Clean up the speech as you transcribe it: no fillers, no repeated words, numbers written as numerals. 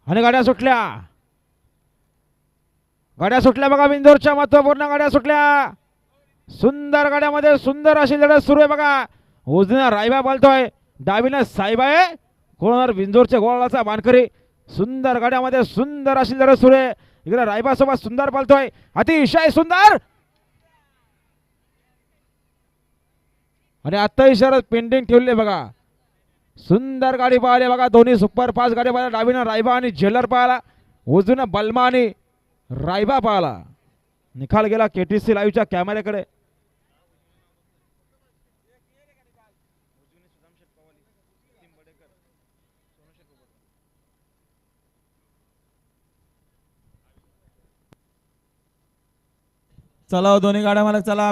आणि गाड्या सुटल्या. गाड्या सुटल्या बघा. बिंदोरच्या महत्वपूर्ण गाड्या सुटल्या. सुंदर गाड्यामध्ये सुंदर अशी लढत सुरू आहे बघा. उजवीनं रायबा बोलतोय, डावीनं साईबा आहे. कोणावर बिंदोरच्या गोळाचा मानकरी. सुंदर गाड्यामध्ये सुंदर अशी लढत सुरू आहे. इकडे रायबा सोबत सुंदर बोलतोय, अतिशय सुंदर. आणि आता इशारा पेंडिंग ठेवले बघा. सुंदर गाडी पाहिली बघा. दोन्ही सुपर फास्ट गाडी पाहिला. डावीनं रायबा आणि झेलर पाहिला, उजवीनं बलमा आणि रायबा पाहिला. निकाल गेला केटीसी लाईव्हच्या कॅमेऱ्याकडे. चला हो दोन्ही गाड्या मालक चला.